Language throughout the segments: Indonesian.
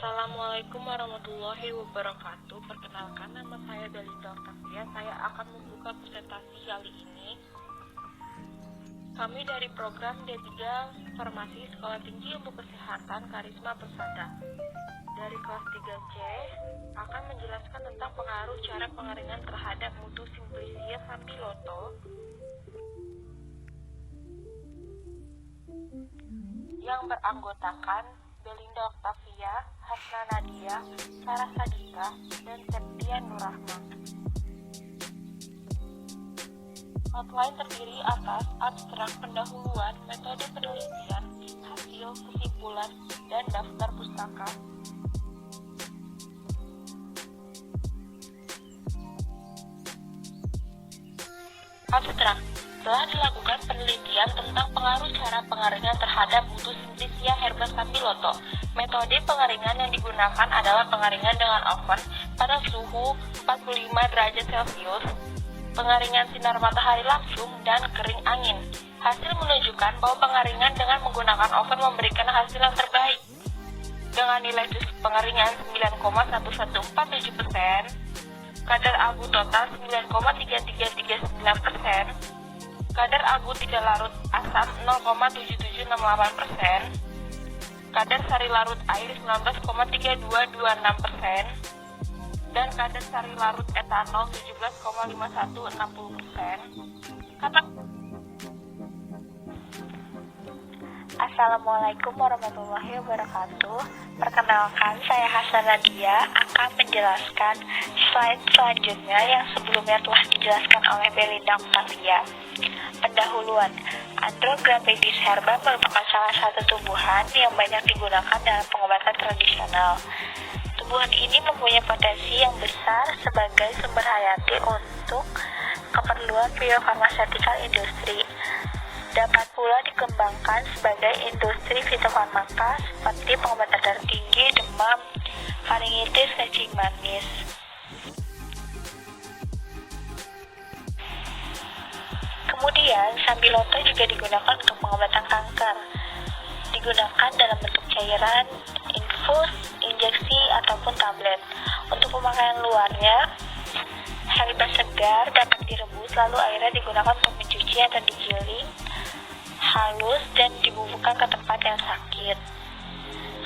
Assalamualaikum warahmatullahi wabarakatuh. Perkenalkan, nama saya Belinda Octavia. Saya akan membuka presentasi kali ini. Kami dari program D3 Farmasi Sekolah Tinggi Ilmu Kesehatan Karisma Persada dari kelas 3C akan menjelaskan tentang pengaruh cara pengeringan terhadap mutu Simplicia sambiloto yang beranggotakan Belinda Octavia, Hasna Nadia, Sarah Sadika, dan Septian Nurrahma. Outline terdiri atas abstrak pendahuluan, metode penelitian, hasil, kesimpulan, dan daftar pustaka. Abstrak. Telah dilakukan penelitian tentang pengaruh cara pengeringan terhadap mutu Simplicia herba sambiloto. Metode pengeringan yang digunakan adalah pengeringan dengan oven pada suhu 45 derajat Celcius, pengeringan sinar matahari langsung, dan kering angin. Hasil menunjukkan bahwa pengeringan dengan menggunakan oven memberikan hasil yang terbaik. Dengan nilai pengeringan 9,1147%, kadar abu total 9,3339%, kadar abu tidak larut asam 0,7768%, kadar sari larut air 19,3226%, dan kadar sari larut etanol 17,5160%. Assalamualaikum warahmatullahi wabarakatuh. Perkenalkan, saya Hasna Nadia akan menjelaskan slide selanjutnya yang sebelumnya telah dijelaskan oleh Belinda Octavia. Pendahuluan, Andrographidis herba merupakan salah satu tumbuhan yang banyak digunakan dalam pengobatan tradisional. Tumbuhan ini mempunyai potensi yang besar sebagai sumber hayati untuk keperluan biofarmaceutical industri. Dapat pula dikembangkan sebagai industri fitofarmaka seperti pengobatan darah tinggi, demam, faringitis, kencing manis. Kemudian, sambiloto juga digunakan untuk pengobatan kanker. Digunakan dalam bentuk cairan, infus, injeksi, ataupun tablet. Untuk pemakaian luarnya, herba segar dapat direbus lalu airnya digunakan untuk mencuci atau digiling halus dan dibubuhkan ke tempat yang sakit.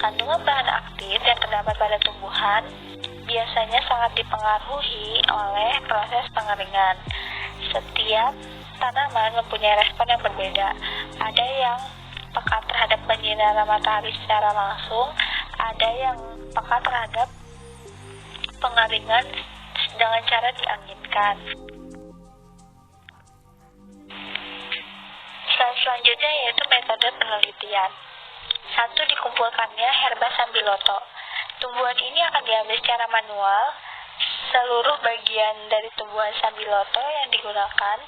Kandungan bahan aktif yang terdapat pada tumbuhan biasanya sangat dipengaruhi oleh proses pengeringan. Setiap tanaman mempunyai respon yang berbeda. Ada yang peka terhadap penyinaran matahari secara langsung, ada yang peka terhadap pengeringan dengan cara dianginkan. Selanjutnya yaitu metode penelitian. 1. Dikumpulkannya herba sambiloto. Tumbuhan ini akan diambil secara manual. Seluruh bagian dari tumbuhan sambiloto yang digunakan.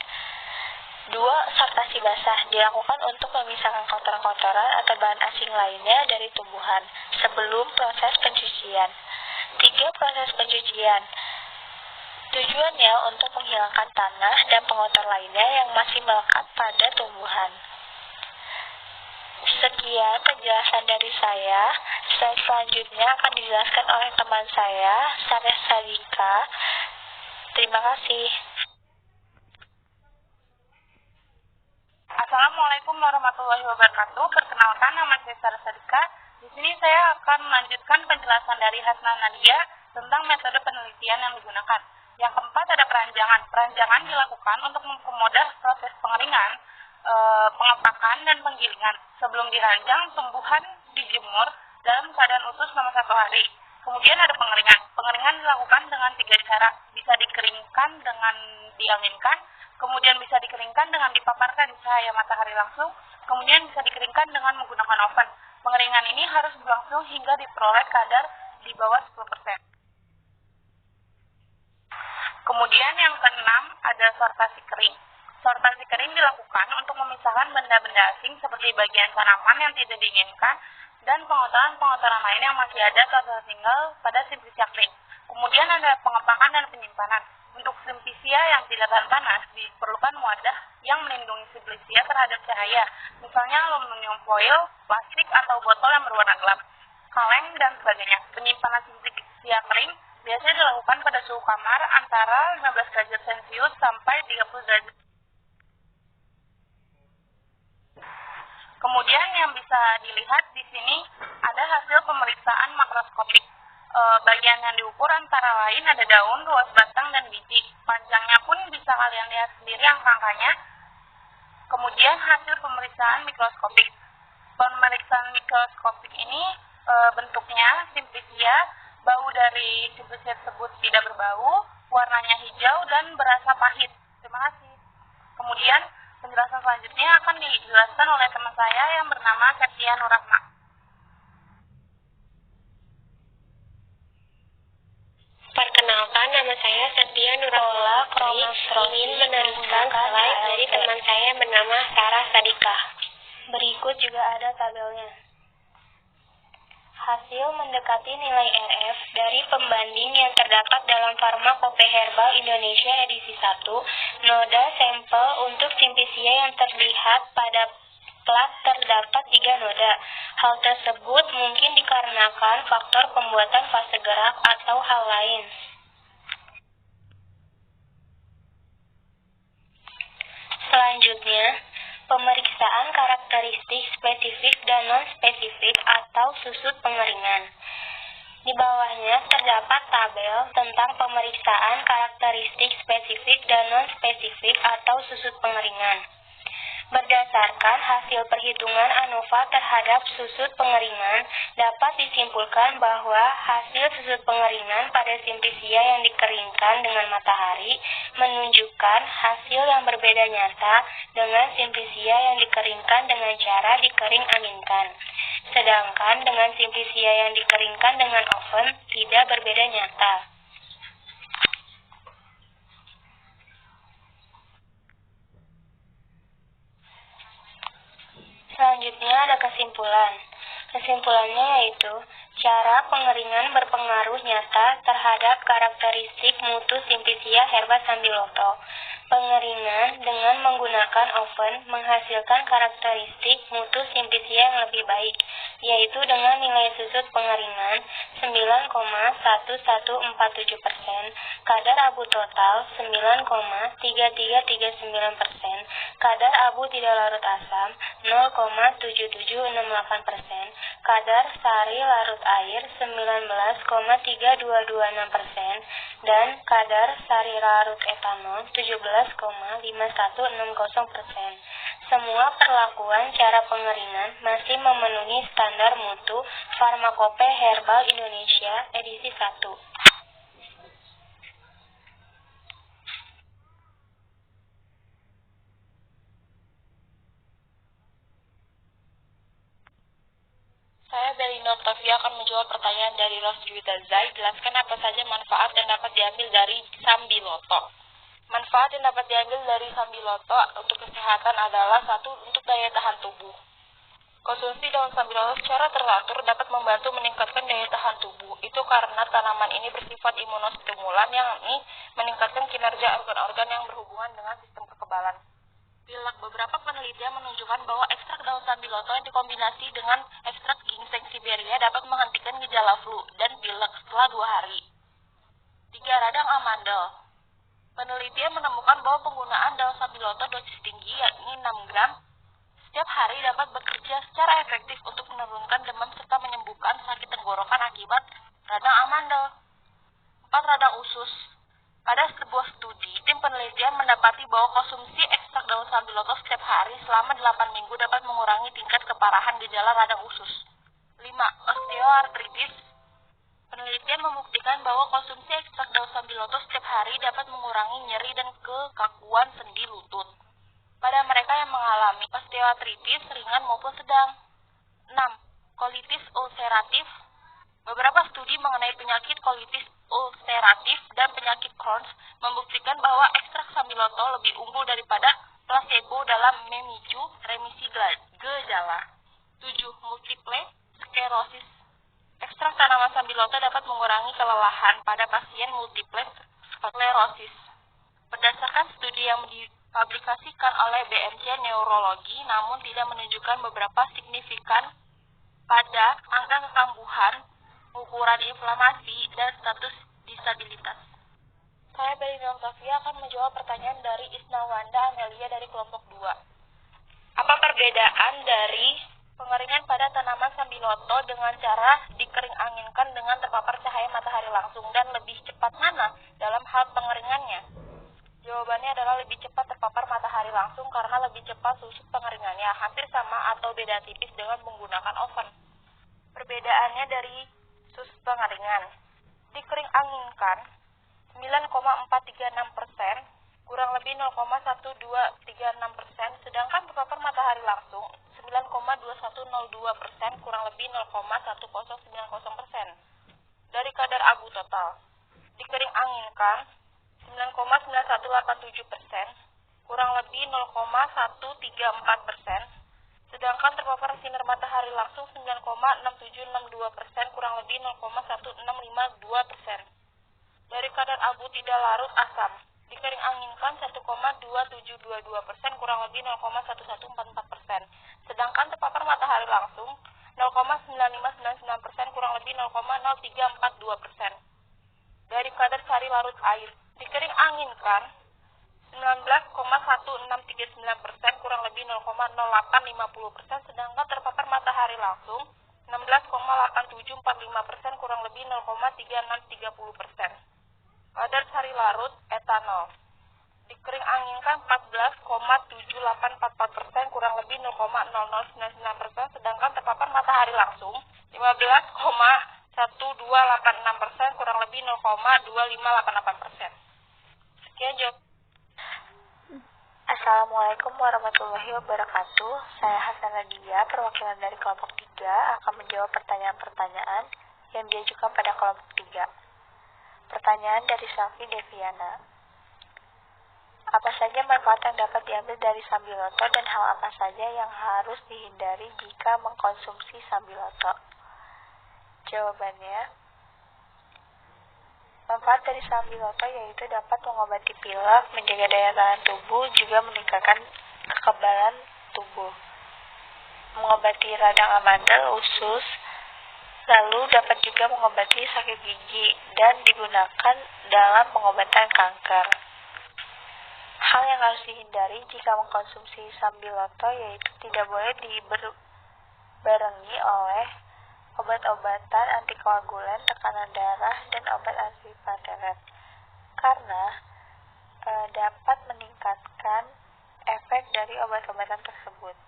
2. Sortasi basah dilakukan untuk memisahkan kotoran-kotoran atau bahan asing lainnya dari tumbuhan sebelum proses pencucian. 3. Proses pencucian. Tujuannya untuk menghilangkan tanah dan pengotor lainnya yang masih melekat pada tumbuhan. Sekian penjelasan dari saya. Slide selanjutnya akan dijelaskan oleh teman saya, Sarah Sadika. Terima kasih. Assalamualaikum warahmatullahi wabarakatuh. Perkenalkan, nama saya Sarah Sadika. Di sini saya akan melanjutkan penjelasan dari Hasna Nadia tentang metode penelitian yang digunakan. Yang keempat ada peranjangan. Peranjangan dilakukan untuk mempermudah proses pengeringan, pengepakan, dan penggilingan. Sebelum diranjang, tumbuhan dijemur dalam keadaan utuh selama 1 hari. Kemudian ada pengeringan. Pengeringan dilakukan dengan 3 cara. Bisa dikeringkan dengan dianginkan, kemudian bisa dikeringkan dengan dipaparkan di cahaya matahari langsung, kemudian bisa dikeringkan dengan menggunakan oven. Pengeringan ini harus berlangsung hingga diperoleh kadar di bawah 10%. Kemudian yang keenam ada sortasi kering. Sortasi kering dilakukan untuk memisahkan benda-benda asing seperti bagian tanaman yang tidak diinginkan dan pengotoran-pengotoran lain yang masih ada atau tertinggal pada Simplicia kering. Kemudian ada pengepakan dan penyimpanan. Untuk Simplicia yang tidak tahan panas diperlukan wadah yang melindungi Simplicia terhadap cahaya, misalnya aluminium foil, plastik, atau botol yang berwarna gelap. kaleng, dan sebagainya. Penyimpanan sintesia kering biasanya dilakukan pada suhu kamar antara 15 derajat Celcius sampai 30 derajat. Kemudian yang bisa dilihat di sini ada hasil pemeriksaan makroskopik. Bagian yang diukur antara lain ada daun, luas batang, dan biji. Panjangnya pun bisa kalian lihat sendiri angka-angkanya. Kemudian hasil pemeriksaan mikroskopik. Pemeriksaan mikroskopik ini bentuknya simplisia, bau dari simplisia tersebut tidak berbau, warnanya hijau, dan berasa pahit. Terima kasih. Kemudian penjelasan selanjutnya akan dijelaskan oleh teman saya yang bernama Septia Nurrahma. Perkenalkan, nama saya Septia Nurrahma. Ingin meneruskan slide dari teman saya yang bernama Sarah Sadika. Berikut juga ada tabelnya. Hasil mendekati nilai RF dari pembanding yang terdapat dalam Farmakope Herbal Indonesia edisi 1, noda sampel untuk simplisia yang terlihat pada plat terdapat 3 noda. Hal tersebut mungkin dikarenakan faktor pembuatan fase gerak atau hal lain. Selanjutnya, pemeriksaan karakteristik spesifik dan non-spesifik atau susut pengeringan. Di bawahnya terdapat tabel tentang pemeriksaan karakteristik spesifik dan non-spesifik atau susut pengeringan. Berdasarkan hasil perhitungan ANOVA terhadap susut pengeringan, dapat disimpulkan bahwa hasil susut pengeringan pada simplisia yang dikeringkan dengan matahari menunjukkan hasil yang berbeda nyata dengan simplisia yang dikeringkan dengan cara dikering anginkan. Sedangkan dengan simplisia yang dikeringkan dengan oven tidak berbeda nyata. Selanjutnya ada kesimpulan. Kesimpulannya yaitu, cara pengeringan berpengaruh nyata terhadap karakteristik mutu simplisia herba sambiloto. Pengeringan dengan menggunakan oven menghasilkan karakteristik mutu simplisia yang lebih baik, yaitu dengan nilai susut pengeringan 9,1147%, kadar abu total 9,3339%, kadar abu tidak larut asam 0,7768%, kadar sari larut air 19,3226%, dan kadar sari larut etanol 17,5160%. Semua perlakuan cara pengeringan masih memenuhi standar mutu Farmakope Herbal Indonesia edisi 1. Saya Belina Octavia akan menjawab pertanyaan dari Rosjuwita Zai. Jelaskan apa saja manfaat yang dapat diambil dari sambiloto. Manfaat yang dapat diambil dari sambiloto untuk kesehatan adalah 1. Untuk daya tahan tubuh. Konsumsi daun sambiloto secara teratur dapat membantu meningkatkan daya tahan tubuh. Itu karena tanaman ini bersifat imunostimulan, yakni meningkatkan kinerja organ-organ yang berhubungan dengan sistem kekebalan. Pilek. Beberapa penelitian menunjukkan bahwa ekstrak daun sambiloto yang dikombinasi dengan ekstrak ginseng Siberia dapat menghentikan gejala flu dan pilek setelah 2 hari. 3. Radang amandel. Penelitian menemukan bahwa penggunaan daun sambiloto dosis tinggi, yakni 6 gram, setiap hari dapat bekerja secara efektif untuk menurunkan demam serta menyembuhkan sakit tenggorokan akibat radang amandel. 4. Radang usus. Pada sebuah studi, tim penelitian mendapati bahwa konsumsi ekstrak daun sambiloto setiap hari selama 8 minggu dapat mengurangi tingkat keparahan gejala radang usus. 5. Osteoartritis. Penelitian membuktikan bahwa konsumsi ekstrak daun sambiloto setiap hari dapat mengurangi nyeri dan kekakuan sendi lutut pada mereka yang mengalami osteoartritis ringan maupun sedang. 6. Kolitis ulceratif. Beberapa studi mengenai penyakit kolitis ulceratif dan penyakit Crohn's membuktikan bahwa ekstrak sambiloto lebih unggul daripada placebo dalam memicu remisi gejala. 7. Multiple sklerosis. Ekstrak tanaman sambiloto dapat mengurangi kelelahan pada pasien multiple sklerosis. Berdasarkan studi yang dipublikasikan oleh BMC Neurologi, namun tidak menunjukkan beberapa signifikan pada angka kekambuhan, ukuran inflamasi, dan status disabilitas. Saya Beri Octavia akan menjawab pertanyaan dari Isnawanda Amelia dari kelompok 2. Apa perbedaan dari pengeringan pada tanaman sambiloto dengan cara dikering anginkan dengan terpapar cahaya matahari langsung, dan lebih cepat mana dalam hal pengeringannya? Jawabannya adalah lebih cepat terpapar matahari langsung karena lebih cepat susut pengeringannya, hampir sama atau beda tipis dengan menggunakan oven. Perbedaannya dari susut pengeringan. Dikering anginkan 9,436%, kurang lebih 0,1236%, sedangkan terpapar matahari langsung 9,2102%, kurang lebih 0,1090%. Dari kadar abu total, dikering anginkan 9,9187%, kurang lebih 0,134%, sedangkan terpapar sinar matahari langsung 9,6762%, kurang lebih 0,1652%. Dari kadar abu tidak larut asam, dikering anginkan 1,2722%, kurang lebih 0,1144%, sedangkan terpapar matahari langsung 0,9599%, kurang lebih 0,0342%. Dari kadar sari larut air, dikering anginkan 19,1639%, kurang lebih 0,0850%, sedangkan terpapar matahari langsung 16,8745%, kurang lebih 0,3630%. Kadar sari larut etanol, dikering anginkan 14,7844%, kurang lebih 0,0099%, sedangkan terpapar matahari langsung 15,1286%, kurang lebih 0,2588%. Sekian jawab. Assalamualaikum warahmatullahi wabarakatuh. Saya Hasan Nadia, perwakilan dari kelompok 3, akan menjawab pertanyaan-pertanyaan yang diajukan pada kelompok 3. Pertanyaan dari Selvi Deviana. Apa saja manfaat yang dapat diambil dari sambiloto dan hal apa saja yang harus dihindari jika mengkonsumsi sambiloto? Jawabannya, manfaat dari sambiloto yaitu dapat mengobati pilek, menjaga daya tahan tubuh, juga meningkatkan kekebalan tubuh, mengobati radang amandel, usus, lalu dapat juga mengobati sakit gigi dan digunakan dalam pengobatan kanker. Hal yang harus dihindari jika mengkonsumsi sambiloto yaitu tidak boleh dibarengi oleh obat-obatan antikoagulan, tekanan darah, dan obat antiplatelet karena dapat meningkatkan efek dari obat-obatan tersebut.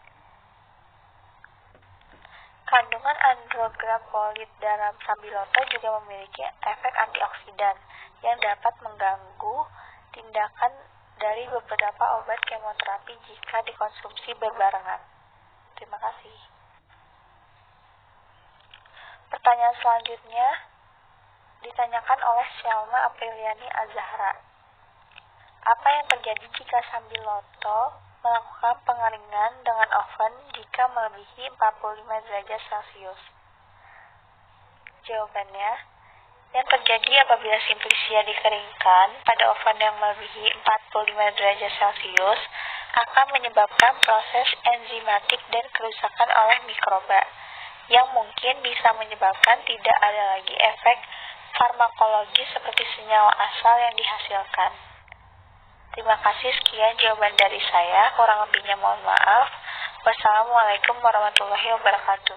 Kandungan andrograpolit dalam sambiloto juga memiliki efek antioksidan yang dapat mengganggu tindakan dari beberapa obat kemoterapi jika dikonsumsi berbarengan. Terima kasih. Pertanyaan selanjutnya ditanyakan oleh Syalma Apriliani Azahra. Apa yang terjadi jika sambiloto melakukan pengeringan dengan oven jika melebihi 45 derajat Celcius? Jawabannya, yang terjadi apabila simplisia dikeringkan pada oven yang melebihi 45 derajat Celcius akan menyebabkan proses enzimatik dan kerusakan oleh mikroba yang mungkin bisa menyebabkan tidak ada lagi efek farmakologis seperti senyawa asal yang dihasilkan. Terima kasih, sekian jawaban dari saya. Kurang lebihnya mohon maaf. Wassalamualaikum warahmatullahi wabarakatuh.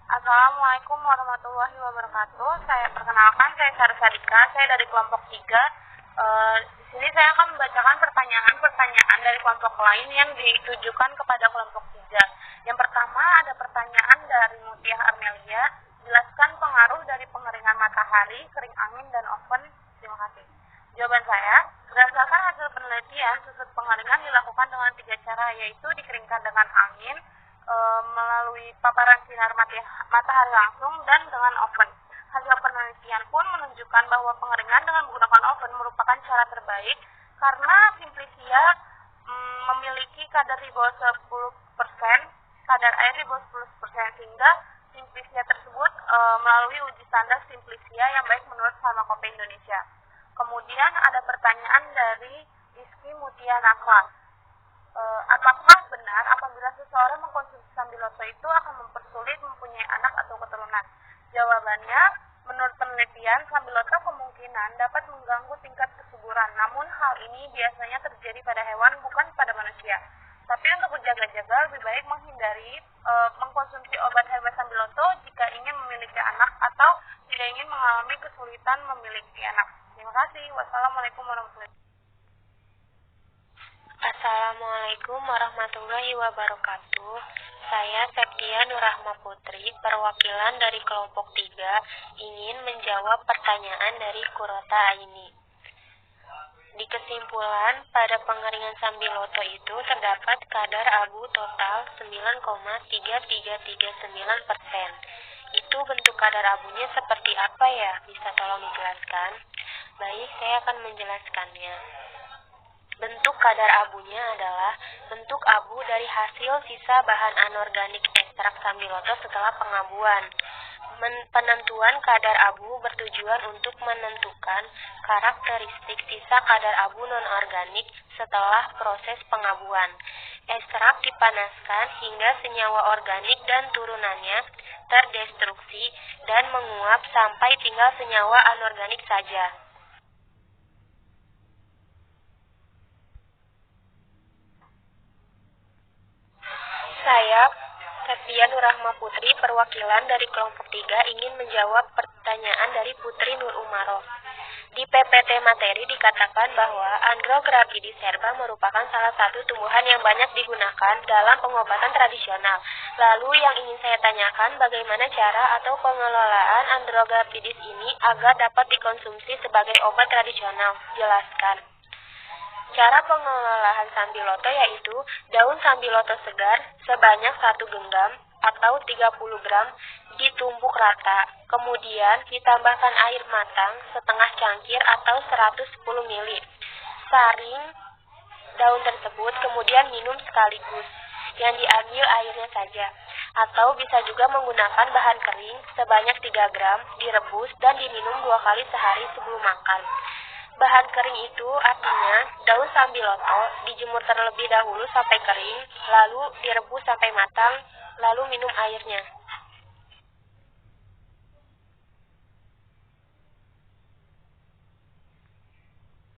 Assalamualaikum warahmatullahi wabarakatuh. Saya perkenalkan, saya Sarah Sadika, saya dari kelompok 3. Di sini saya akan membacakan pertanyaan dari kelompok lain yang ditujukan kepada kelompok 3. Yang pertama ada pertanyaan dari Mutiah Armelia. Jelaskan pengaruh dari pengeringan matahari, kering angin, dan oven. Terima kasih. Jawaban saya, berdasarkan hasil penelitian, susut pengeringan dilakukan dengan 3 cara, yaitu dikeringkan dengan angin, melalui paparan sinar matahari langsung, dan dengan oven. Hasil penelitian pun menunjukkan bahwa pengeringan dengan menggunakan oven merupakan cara terbaik karena simplisia memiliki kadar di bawah 10%, kadar air di bawah 10%, sehingga simplisia tersebut melalui uji standar simplisia yang baik menurut Farmakope Indonesia. Kemudian ada pertanyaan dari Rizky Mutia Nakla. Apakah benar apabila seseorang mengkonsumsi sambiloto itu akan mempersulit mempunyai anak atau keturunan? Jawabannya, menurut penelitian, sambiloto kemungkinan dapat mengganggu tingkat kesuburan. Namun hal ini biasanya terjadi pada hewan, bukan pada manusia. Tapi untuk berjaga-jaga, lebih baik menghindari mengkonsumsi obat herbal sambiloto jika ingin memiliki anak atau tidak ingin mengalami kesulitan memiliki anak. Terima kasih. Wassalamualaikum warahmatullahi wabarakatuh. Assalamualaikum warahmatullahi wabarakatuh. Saya Septia Nurrahma Putri, perwakilan dari kelompok 3, ingin menjawab pertanyaan dari Kurota ini. Di kesimpulan, pada pengeringan sambiloto itu terdapat kadar abu total 9,3339%. Itu bentuk kadar abunya seperti apa ya? Bisa tolong dijelaskan? Baik, saya akan menjelaskannya. Bentuk kadar abunya adalah bentuk abu dari hasil sisa bahan anorganik ekstrak sambiloto setelah pengabuan. Penentuan kadar abu bertujuan untuk menentukan karakteristik sisa kadar abu non-organik setelah proses pengabuan. Ekstrak dipanaskan hingga senyawa organik dan turunannya terdestruksi dan menguap sampai tinggal senyawa anorganik saja. Saya, Septia Nurrahma Putri, perwakilan dari kelompok 3, ingin menjawab pertanyaan dari Putri Nur Umaroh. Di PPT materi dikatakan bahwa Andrographides herba merupakan salah satu tumbuhan yang banyak digunakan dalam pengobatan tradisional. Lalu yang ingin saya tanyakan, bagaimana cara atau pengelolaan Andrographides ini agar dapat dikonsumsi sebagai obat tradisional? Jelaskan. Cara pengelolaan sambiloto yaitu daun sambiloto segar sebanyak 1 genggam atau 30 gram ditumbuk rata, kemudian ditambahkan air matang setengah cangkir atau 110 ml. Saring daun tersebut, kemudian minum sekaligus, yang diambil airnya saja. Atau bisa juga menggunakan bahan kering sebanyak 3 gram, direbus dan diminum 2 kali sehari sebelum makan. Bahan kering itu artinya daun sambiloto dijemur terlebih dahulu sampai kering, lalu direbus sampai matang, lalu minum airnya.